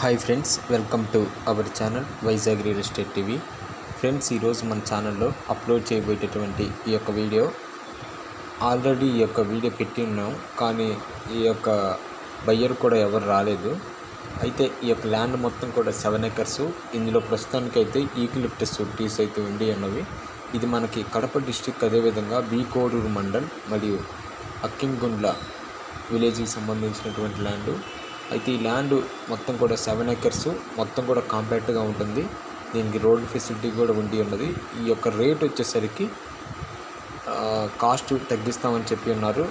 Hi friends, welcome to our channel Vizag real estate TV. Friends, ఈరోజు మన ఛానల్లో upload చేయబోయేటటువంటి ఈ యొక్క వీడియో ఆల్రెడీ ఈ యొక్క వీడియో పెట్టి ఉన్నాం, కానీ ఈ యొక్క బయ్యర్ కూడా ఎవరు రాలేదు. అయితే ఈ యొక్క ల్యాండ్ మొత్తం కూడా 7 acres. ఇందులో ప్రస్తుతానికైతే ఈక్లిప్టస్ ట్రీస్ అయితే ఉండి ఉన్నవి. ఇది మనకి కడప డిస్టిక్, అదేవిధంగా బి కోడూరు మండల్ మరియు అక్కింగుండ్ల విలేజ్కి సంబంధించినటువంటి ల్యాండ్. అయితే ఈ ల్యాండ్ మొత్తం కూడా 7 acres, మొత్తం కూడా కాంపాక్ట్గా ఉంటుంది. దీనికి రోడ్ ఫెసిలిటీ కూడా ఉండి ఉన్నది. ఈ యొక్క రేట్ వచ్చేసరికి కాస్ట్ తగ్గిస్తామని చెప్పి ఉన్నారు.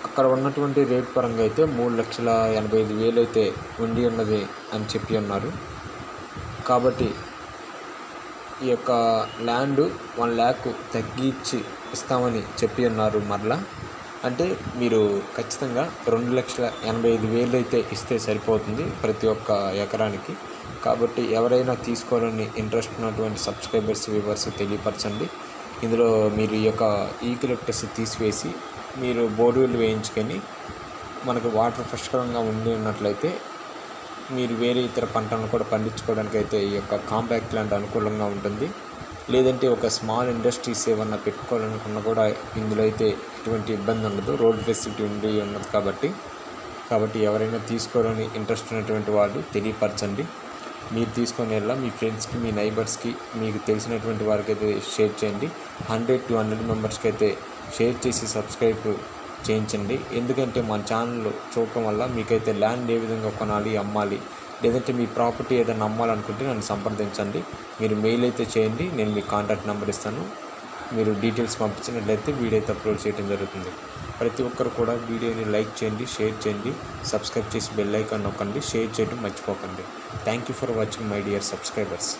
అక్కడ ఉన్నటువంటి రేట్ పరంగా అయితే 3,85,000 అయితే ఉండి ఉన్నది అని చెప్పి ఉన్నారు. కాబట్టి ఈ యొక్క ల్యాండ్ 1 lakh తగ్గించి ఇస్తామని చెప్పి ఉన్నారు. మరలా అంటే మీరు ఖచ్చితంగా 2,85,000 అయితే ఇస్తే సరిపోతుంది ప్రతి ఒక్క ఎకరానికి. కాబట్టి ఎవరైనా తీసుకోవాలని ఇంట్రెస్ట్ ఉన్నటువంటి సబ్స్క్రైబర్స్, వ్యూవర్స్ తెలియపరచండి. ఇందులో మీరు ఈ యొక్క ఈక్లిప్టస్ తీసివేసి మీరు బోర్వెల్ వేయించుకొని మనకు వాటర్ పుష్కలంగా ఉండి ఉన్నట్లయితే మీరు వేరే ఇతర పంటలను కూడా పండించుకోవడానికి అయితే ఈ యొక్క కాంపాక్ట్ ల్యాండ్ అనుకూలంగా ఉంటుంది. లేదంటే ఒక స్మాల్ ఇండస్ట్రీస్ ఏమన్నా పెట్టుకోవాలనుకున్నా కూడా ఇందులో అయితే ఎటువంటి ఇబ్బంది ఉండదు. రోడ్ ఫెసిలిటీ ఉండి ఉన్నది కాబట్టి ఎవరైనా తీసుకోవాలని ఇంట్రెస్ట్ ఉన్నటువంటి వాళ్ళు తెలియపరచండి. మీరు తీసుకొని వెళ్ళా మీ ఫ్రెండ్స్కి, మీ నైబర్స్కి, మీకు తెలిసినటువంటి వారికి అయితే షేర్ చేయండి. 100 to 100 మెంబర్స్కి అయితే షేర్ చేసి సబ్స్క్రైబ్ చేయించండి. ఎందుకంటే మన ఛానల్ చూడటం వల్ల మీకైతే ల్యాండ్ ఏ విధంగా కొనాలి, అమ్మాలి, లేదంటే మీ ప్రాపర్టీ ఏదైనా అమ్మాలనుకుంటే నన్ను సంప్రదించండి. మీరు మెయిల్ అయితే చేయండి, నేను మీ కాంటాక్ట్ నెంబర్ ఇస్తాను. మీరు డీటెయిల్స్ పంపించినట్లయితే వీడియో అయితే అప్లోడ్ చేయడం జరుగుతుంది. ప్రతి ఒక్కరు కూడా వీడియోని లైక్ చేయండి, షేర్ చేయండి, సబ్స్క్రైబ్ చేసి బెల్ ఐకాన్ నొక్కండి, షేర్ చేయడం మర్చిపోకండి. Thank you for watching my dear subscribers.